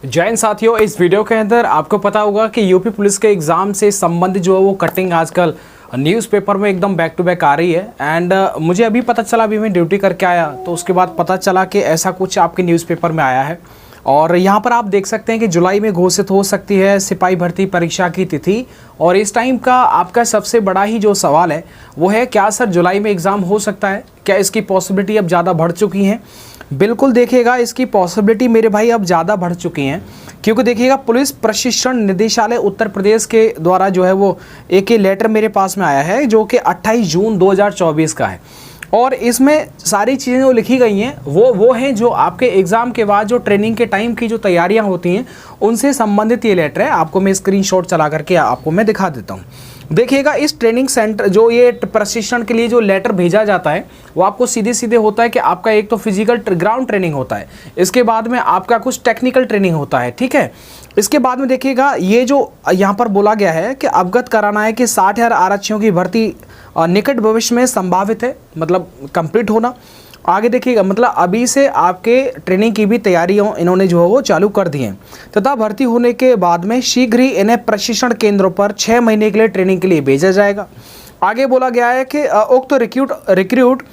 जय हिंद साथियों, इस वीडियो के अंदर आपको पता होगा कि यूपी पुलिस के एग्ज़ाम से संबंधित जो है वो कटिंग आजकल न्यूज़पेपर में एकदम बैक टू बैक आ रही है। एंड मुझे अभी पता चला, अभी मैं ड्यूटी करके आया तो उसके बाद पता चला कि ऐसा कुछ आपके न्यूज़पेपर में आया है। और यहाँ पर आप देख सकते हैं कि जुलाई में घोषित हो सकती है सिपाही भर्ती परीक्षा की तिथि। और इस टाइम का आपका सबसे बड़ा ही जो सवाल है वो है, क्या सर जुलाई में एग्ज़ाम हो सकता है? क्या इसकी पॉसिबिलिटी अब ज़्यादा बढ़ चुकी हैं? बिल्कुल देखिएगा, इसकी पॉसिबिलिटी मेरे भाई अब ज़्यादा बढ़ चुकी हैं, क्योंकि देखिएगा पुलिस प्रशिक्षण निदेशालय उत्तर प्रदेश के द्वारा जो है वो एक लेटर मेरे पास में आया है जो कि 28 जून 2024 का है। और इसमें सारी चीज़ें जो लिखी गई हैं वो हैं जो आपके एग्ज़ाम के बाद जो ट्रेनिंग के टाइम की जो तैयारियां होती हैं उनसे संबंधित ये लेटर है। आपको मैं स्क्रीनशॉट चला करके आपको मैं दिखा देता हूँ। देखिएगा, इस ट्रेनिंग सेंटर जो ये प्रशिक्षण के लिए जो लेटर भेजा जाता है वो आपको सीधे सीधे होता है कि आपका एक तो फिजिकल ग्राउंड ट्रेनिंग होता है, इसके बाद में आपका कुछ टेक्निकल ट्रेनिंग होता है, ठीक है। इसके बाद में देखिएगा, ये जो यहाँ पर बोला गया है कि अवगत कराना है कि 60,000 आरक्षियों की भर्ती निकट भविष्य में संभावित है, मतलब कंप्लीट होना। आगे देखिएगा, मतलब अभी से आपके ट्रेनिंग की भी तैयारियां इन्होंने जो है वो चालू कर दी हैं, तथा भर्ती होने के बाद में शीघ्र ही इन्हें प्रशिक्षण केंद्रों पर 6 महीने के लिए ट्रेनिंग के लिए भेजा जाएगा। आगे बोला गया है कि उक्त रिक्रूट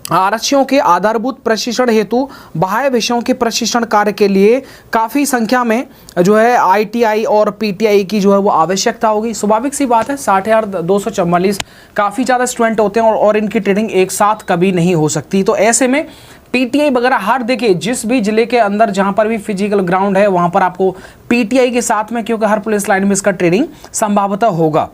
आरक्षियों के आधारभूत प्रशिक्षण हेतु बाह्य विषयों के प्रशिक्षण कार्य के लिए काफ़ी संख्या में जो है ITI और PTI की जो है वो आवश्यकता होगी। स्वाभाविक सी बात है, 60,244 काफ़ी ज़्यादा स्टूडेंट होते हैं और इनकी ट्रेनिंग एक साथ कभी नहीं हो सकती। तो ऐसे में PTI वगैरह हर देखिए जिस भी जिले के अंदर जहाँ पर भी फिजिकल ग्राउंड है वहाँ पर आपको PTI के साथ में, क्योंकि हर पुलिस लाइन में इसका ट्रेनिंग संभवतः होगा।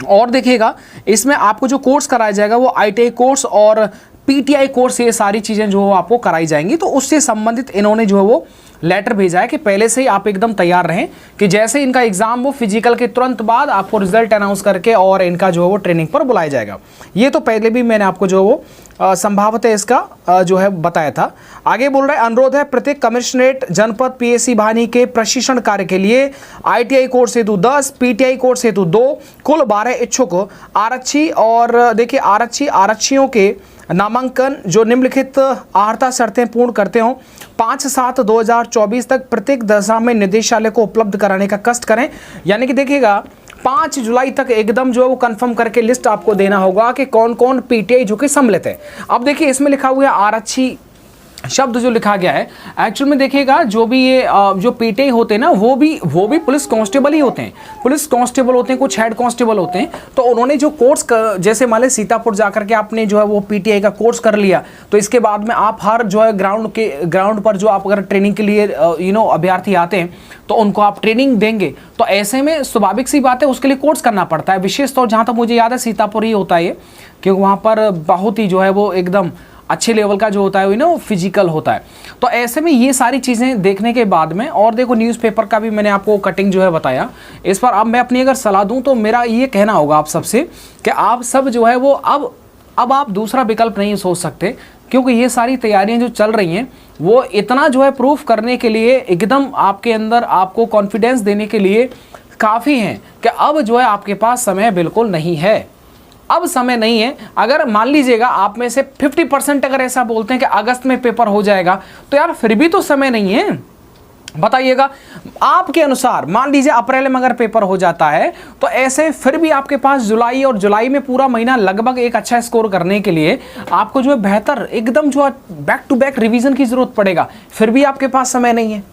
और देखिएगा, इसमें आपको जो कोर्स कराया जाएगा वो ITI कोर्स और PTI कोर्स, ये सारी चीज़ें जो आपको कराई जाएंगी। तो उससे संबंधित इन्होंने जो है वो लेटर भेजा है कि पहले से ही आप एकदम तैयार रहें कि जैसे इनका एग्जाम वो फिजिकल के तुरंत बाद आपको रिजल्ट अनाउंस करके और इनका जो है वो ट्रेनिंग पर बुलाया जाएगा। ये तो पहले भी मैंने आपको जो है वो संभावत है इसका जो है बताया था। आगे बोल रहा है, अनुरोध है प्रत्येक कमिश्नरेट जनपद PSC वाहिनी के प्रशिक्षण कार्य के लिए ITI कोर्स हेतु 10, PTI कोर्स हेतु 2, कुल 12 इच्छुक आरक्षी। और देखिए, आरक्षियों के नामांकन जो निम्नलिखित अर्हता शर्तें पूर्ण करते हो 5/7/2024 तक प्रत्येक दशा में निदेशालय को उपलब्ध कराने का कष्ट करें। यानी कि देखिएगा, 5 जुलाई तक एकदम जो है वो कंफर्म करके लिस्ट आपको देना होगा कि कौन कौन PTI जो कि सम्मिलित है। अब देखिए, इसमें लिखा हुआ है आरक्षी शब्द जो लिखा गया है, एक्चुअल में देखिएगा जो भी ये जो PTI होते हैं ना वो भी पुलिस कांस्टेबल ही होते हैं, पुलिस कांस्टेबल होते हैं, कुछ हेड कांस्टेबल होते हैं। तो उन्होंने जो कोर्स जैसे मान लें सीतापुर जाकर के आपने जो है वो PTI का कोर्स कर लिया, तो इसके बाद में आप हर जो है ग्राउंड पर जो आप अगर ट्रेनिंग के लिए अभ्यर्थी आते हैं तो उनको आप ट्रेनिंग देंगे। तो ऐसे में स्वाभाविक सी बात है उसके लिए कोर्स करना पड़ता है। विशेष तौर जहाँ तक मुझे याद है सीतापुर ही होता है ये, क्योंकि वहाँ पर बहुत ही जो है वो एकदम अच्छे लेवल का जो होता है वो फिजिकल होता है। तो ऐसे में ये सारी चीज़ें देखने के बाद में, और देखो न्यूज़पेपर का भी मैंने आपको कटिंग जो है बताया। इस पर अब मैं अपनी अगर सलाह दूं तो मेरा ये कहना होगा आप सबसे कि आप सब जो है वो अब आप दूसरा विकल्प नहीं सोच सकते, क्योंकि ये सारी तैयारियां जो चल रही हैं वो इतना जो है प्रूफ करने के लिए, एकदम आपके अंदर आपको कॉन्फिडेंस देने के लिए काफ़ी हैं कि अब जो है आपके पास समय बिल्कुल नहीं है, अब समय नहीं है। अगर मान लीजिएगा आप में से 50% अगर ऐसा बोलते हैं कि अगस्त में पेपर हो जाएगा, तो यार फिर भी तो समय नहीं है। बताइएगा, आपके अनुसार मान लीजिए अप्रैल में अगर पेपर हो जाता है तो ऐसे फिर भी आपके पास जुलाई, और जुलाई में पूरा महीना लगभग एक अच्छा स्कोर करने के लिए आपको जो है बेहतर एकदम जो है बैक टू बैक रिवीजन की जरूरत पड़ेगा, फिर भी आपके पास समय नहीं है।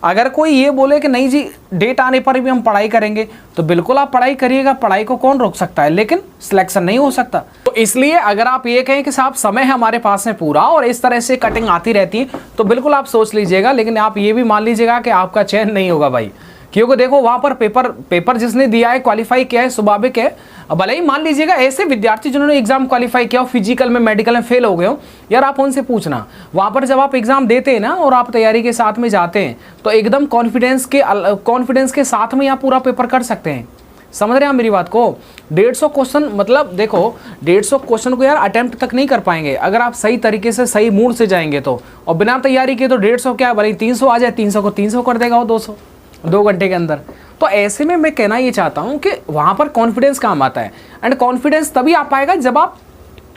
अगर कोई ये बोले कि नहीं जी डेट आने पर भी हम पढ़ाई करेंगे, तो बिल्कुल आप पढ़ाई करिएगा, पढ़ाई को कौन रोक सकता है, लेकिन सिलेक्शन नहीं हो सकता। तो इसलिए अगर आप ये कहें कि साहब समय है हमारे पास में पूरा और इस तरह से कटिंग आती रहती है, तो बिल्कुल आप सोच लीजिएगा, लेकिन आप ये भी मान लीजिएगा कि आपका चयन नहीं होगा भाई, क्योंकि देखो वहाँ पर पेपर जिसने दिया है, क्वालिफाई किया है, स्वाभाविक है। भले ही मान लीजिएगा ऐसे विद्यार्थी जिन्होंने एग्जाम क्वालिफाई किया हो, फिजिकल में मेडिकल में फेल हो गए हो, यार आप उनसे पूछना, वहाँ पर जब आप एग्जाम देते हैं ना और आप तैयारी के साथ में जाते हैं तो एकदम कॉन्फिडेंस के साथ में आप पूरा पेपर कर सकते हैं। समझ रहे हैं आप मेरी बात को? 150 क्वेश्चन, मतलब देखो 150 क्वेश्चन को यार अटेम्प्ट तक नहीं कर पाएंगे अगर आप सही तरीके से सही मूड से जाएंगे तो, और बिना तैयारी के तो 150 क्या, भले 300 आ जाए, 300 को 300 कर देगा वो 200 2 घंटे के अंदर। तो ऐसे में मैं कहना ये चाहता हूँ कि वहाँ पर कॉन्फिडेंस काम आता है, एंड कॉन्फिडेंस तभी आ पाएगा जब आप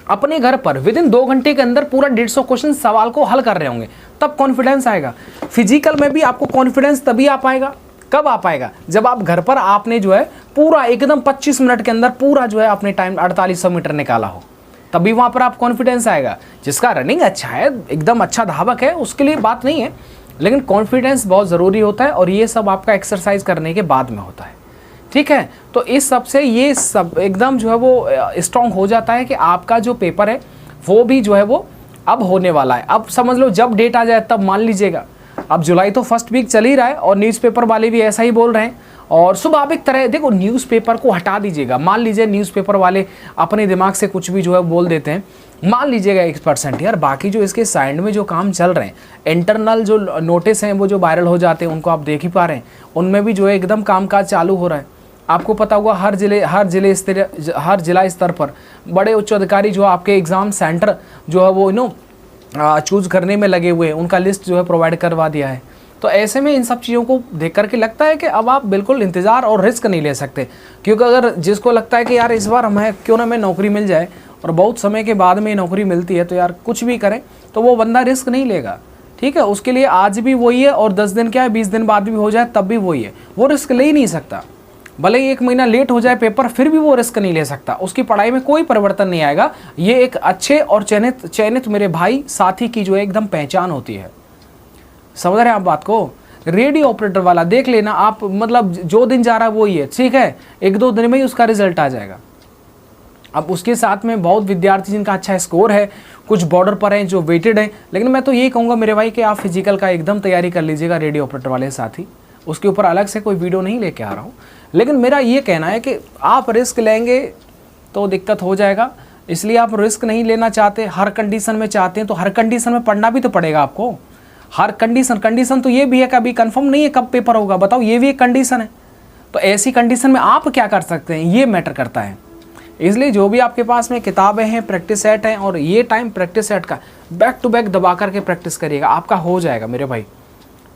अपने घर पर विद इन 2 घंटे के अंदर पूरा 150 क्वेश्चन सवाल को हल कर रहे होंगे, तब कॉन्फिडेंस आएगा। फिजिकल में भी आपको कॉन्फिडेंस तभी आ पाएगा, कब आ पाएगा, जब आप घर पर आपने जो है पूरा एकदम 25 मिनट के अंदर पूरा जो है अपने टाइम 4800 मीटर निकाला हो, तभी वहाँ पर आप कॉन्फिडेंस आएगा। जिसका रनिंग अच्छा है, एकदम अच्छा धावक है, उसके लिए बात नहीं है, लेकिन कॉन्फिडेंस बहुत ज़रूरी होता है और ये सब आपका एक्सरसाइज करने के बाद में होता है। ठीक है, तो इस सब से ये सब एकदम जो है वो स्ट्रॉन्ग हो जाता है कि आपका जो पेपर है वो भी जो है वो अब होने वाला है। अब समझ लो जब डेट आ जाए तब मान लीजिएगा, अब जुलाई तो फर्स्ट वीक चल ही रहा है और न्यूज़पेपर वाले भी ऐसा ही बोल रहे हैं। और स्वाभाविक तरह देखो, न्यूज़पेपर को हटा दीजिएगा, मान लीजिए न्यूज़पेपर वाले अपने दिमाग से कुछ भी जो है बोल देते हैं, मान लीजिएगा 1% यार, बाकी जो इसके साइड में जो काम चल रहे हैं, इंटरनल जो नोटिस हैं वो जो वायरल हो जाते हैं उनको आप देख ही पा रहे हैं, उनमें भी जो है एकदम कामकाज चालू हो रहा है। आपको पता होगा हर जिला स्तर पर बड़े उच्च अधिकारी जो आपके एग्ज़ाम सेंटर जो है वो चूज़ करने में लगे हुए हैं, उनका लिस्ट जो है प्रोवाइड करवा दिया है। तो ऐसे में इन सब चीज़ों को देख करके लगता है कि अब आप बिल्कुल इंतज़ार और रिस्क नहीं ले सकते, क्योंकि अगर जिसको लगता है कि यार इस बार हमें क्यों ना हमें नौकरी मिल जाए और बहुत समय के बाद में नौकरी मिलती है तो यार कुछ भी करें, तो वो बंदा रिस्क नहीं लेगा। ठीक है, उसके लिए आज भी वही है और 10 दिन क्या है, 20 दिन बाद भी हो जाए तब भी वही है, वो रिस्क ले ही नहीं सकता। भले ही 1 महीना लेट हो जाए पेपर, फिर भी वो रिस्क नहीं ले सकता, उसकी पढ़ाई में कोई परिवर्तन नहीं आएगा। ये एक अच्छे और चयनित मेरे भाई साथी की जो है एकदम पहचान होती है। समझ रहे हैं आप बात को? रेडियो ऑपरेटर वाला देख लेना आप, मतलब जो दिन जा रहा है वही है, ठीक है, 1-2 दिन में ही उसका रिजल्ट आ जाएगा। अब उसके साथ में बहुत विद्यार्थी जिनका अच्छा स्कोर है, कुछ बॉर्डर पर हैं जो वेटेड हैं, लेकिन मैं तो यही कहूँगा मेरे भाई कि आप फिजिकल का एकदम तैयारी कर लीजिएगा, रेडियो ऑपरेटर वाले साथी। उसके ऊपर अलग से कोई वीडियो नहीं लेके आ रहा हूँ, लेकिन मेरा ये कहना है कि आप रिस्क लेंगे तो दिक्कत हो जाएगा, इसलिए आप रिस्क नहीं लेना चाहते, हर कंडीशन में चाहते हैं तो हर कंडीशन में पढ़ना भी तो पड़ेगा आपको। हर कंडीशन तो ये भी है कि अभी कंफर्म नहीं है कब पेपर होगा, बताओ, ये भी एक कंडीशन है। तो ऐसी कंडीशन में आप क्या कर सकते हैं, ये मैटर करता है। इसलिए जो भी आपके पास में किताबें हैं, प्रैक्टिस सेट हैं, और ये टाइम प्रैक्टिस सेट का बैक टू बैक दबा करके प्रैक्टिस करिएगा, आपका हो जाएगा मेरे भाई।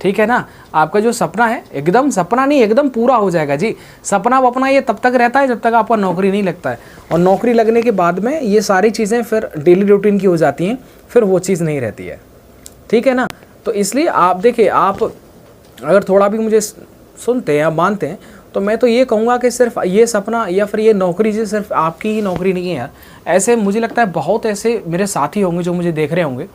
ठीक है ना, आपका जो सपना है एकदम सपना नहीं, एकदम पूरा हो जाएगा जी। सपना अपना ये तब तक रहता है जब तक आपका नौकरी नहीं लगता है, और नौकरी लगने के बाद में ये सारी चीज़ें फिर डेली रूटीन की हो जाती हैं, फिर वो चीज़ नहीं रहती है। ठीक है ना, तो इसलिए आप देखिए, आप अगर थोड़ा भी मुझे सुनते हैं या मानते हैं तो मैं तो ये कहूँगा कि सिर्फ ये सपना या फिर ये नौकरी जी सिर्फ आपकी ही नौकरी नहीं है यार। ऐसे मुझे लगता है बहुत ऐसे मेरे साथी होंगे जो मुझे देख रहे होंगे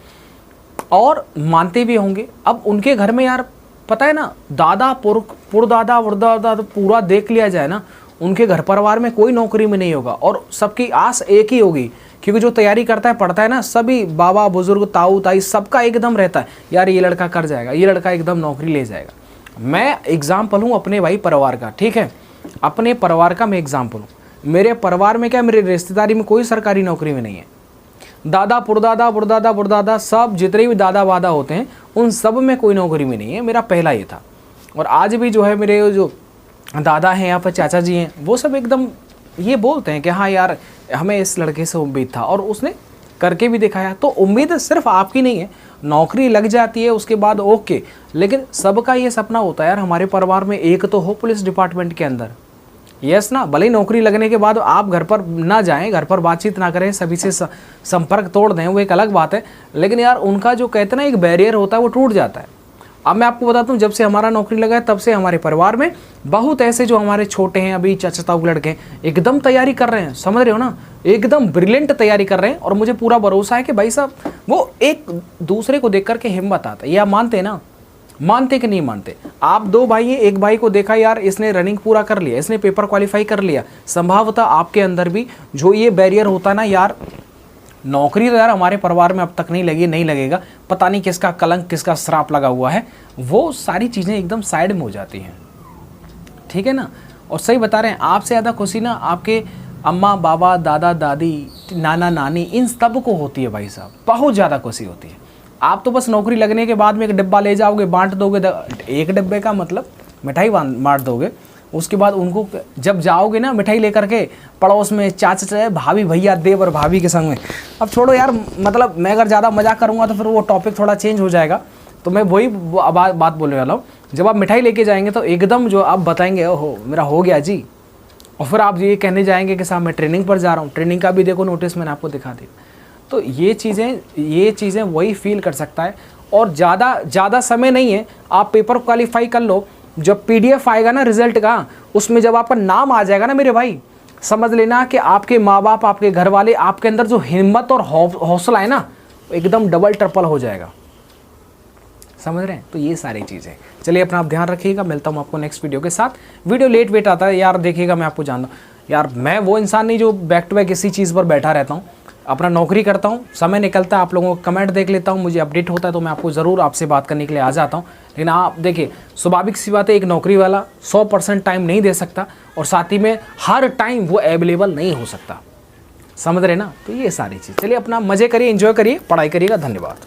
और मानते भी होंगे। अब उनके घर में यार पता है ना, दादा पुरदादा वरदादा तो पूरा देख लिया जाए ना, उनके घर परिवार में कोई नौकरी में नहीं होगा, और सबकी आस एक ही होगी, क्योंकि जो तैयारी करता है पढ़ता है ना, सभी बाबा बुजुर्ग ताऊ ताई सबका एकदम रहता है यार ये लड़का कर जाएगा, ये लड़का एकदम नौकरी ले जाएगा। मैं एग्जाम्पल हूँ अपने भाई परिवार का, ठीक है, अपने परिवार का मैं एग्जाम्पल हूँ। मेरे परिवार में क्या, मेरे रिश्तेदारी में कोई सरकारी नौकरी में नहीं है। दादा पुरदादा सब जितने भी दादा वादा होते हैं उन सब में कोई नौकरी में नहीं है, मेरा पहला ये था। और आज भी जो है मेरे जो दादा हैं या फिर चाचा जी हैं, वो सब एकदम ये बोलते हैं कि हाँ यार हमें इस लड़के से उम्मीद था, और उसने करके भी दिखाया। तो उम्मीद सिर्फ आपकी नहीं है, नौकरी लग जाती है उसके बाद ओके, लेकिन सबका ये सपना होता है यार हमारे परिवार में एक तो हो पुलिस डिपार्टमेंट के अंदर। यस ना, भले ही नौकरी लगने के बाद आप घर पर ना जाएं, घर पर बातचीत ना करें, सभी से संपर्क तोड़ दें, वो एक अलग बात है, लेकिन यार उनका जो कहते हैं ना एक बैरियर होता है वो टूट जाता है। अब मैं आपको बताता हूँ, जब से हमारा नौकरी लगा है तब से हमारे परिवार में बहुत ऐसे जो हमारे छोटे हैं अभी चाचा ताऊ लड़के हैं एकदम तैयारी कर रहे हैं, समझ रहे हो ना, एकदम ब्रिलियंट तैयारी कर रहे हैं। और मुझे पूरा भरोसा है कि भाई साहब वो एक दूसरे को देख करके हिम्मत आता है। या मानते हैं ना, मानते कि नहीं मानते? आप 2 भाई हैं, एक भाई को देखा यार इसने रनिंग पूरा कर लिया, इसने पेपर क्वालिफाई कर लिया, संभवतः आपके अंदर भी जो ये बैरियर होता है ना यार, नौकरी तो यार हमारे परिवार में अब तक नहीं लगी, नहीं लगेगा, पता नहीं किसका कलंक किसका श्राप लगा हुआ है, वो सारी चीज़ें एकदम साइड में हो जाती हैं। ठीक है ना, और सही बता रहे हैं, आपसे ज़्यादा खुशी ना आपके अम्मा बाबा दादा दादी नाना नानी इन सब को होती है भाई साहब, बहुत ज़्यादा खुशी होती है। आप तो बस नौकरी लगने के बाद में एक डिब्बा ले जाओगे, बांट दोगे, एक डिब्बे का मतलब मिठाई बांट दोगे, उसके बाद उनको जब जाओगे ना मिठाई लेकर के पड़ोस में चाचा भाभी भैया देवर भाभी के संग में, अब छोड़ो यार, मतलब मैं अगर ज़्यादा मजाक करूँगा तो फिर वो टॉपिक थोड़ा चेंज हो जाएगा, तो मैं वही बात बोलने वाला हूँ। जब आप मिठाई लेके जाएंगे तो एकदम जो आप बताएंगे ओहो मेरा हो गया जी, और फिर आप ये कहने जाएंगे कि साहब मैं ट्रेनिंग पर जा रहा हूँ, ट्रेनिंग का भी देखो नोटिस मैंने आपको दिखा दिया। तो ये चीज़ें वही फील कर सकता है। और ज़्यादा समय नहीं है, आप पेपर क्वालिफाई कर लो। जब PDF आएगा ना रिजल्ट का, उसमें जब आपका नाम आ जाएगा ना मेरे भाई, समझ लेना कि आपके माँ बाप, आपके घर वाले, आपके अंदर जो हिम्मत और हौसला है ना, एकदम डबल ट्रिपल हो जाएगा। समझ रहे हैं? तो ये सारी चीज़ें। चलिए अपना आप ध्यान रखिएगा, मिलता हूँ आपको नेक्स्ट वीडियो के साथ। वीडियो लेट वेट आता है यार, देखिएगा, मैं आपको जानता हूँ यार, मैं वो इंसान नहीं जो बैक टू बैक इसी चीज़ पर बैठा रहता हूँ। अपना नौकरी करता हूँ, समय निकलता है, आप लोगों को कमेंट देख लेता हूँ, मुझे अपडेट होता है तो मैं आपको ज़रूर आपसे बात करने के लिए आ जाता हूँ। लेकिन आप देखिए, स्वाभाविक सी बात है, एक नौकरी वाला 100% टाइम नहीं दे सकता, और साथ ही में हर टाइम वो अवेलेबल नहीं हो सकता। समझ रहे ना? तो ये सारी चीज़। चलिए अपना मज़े करिए, एंजॉय करिए, पढ़ाई करिएगा। धन्यवाद।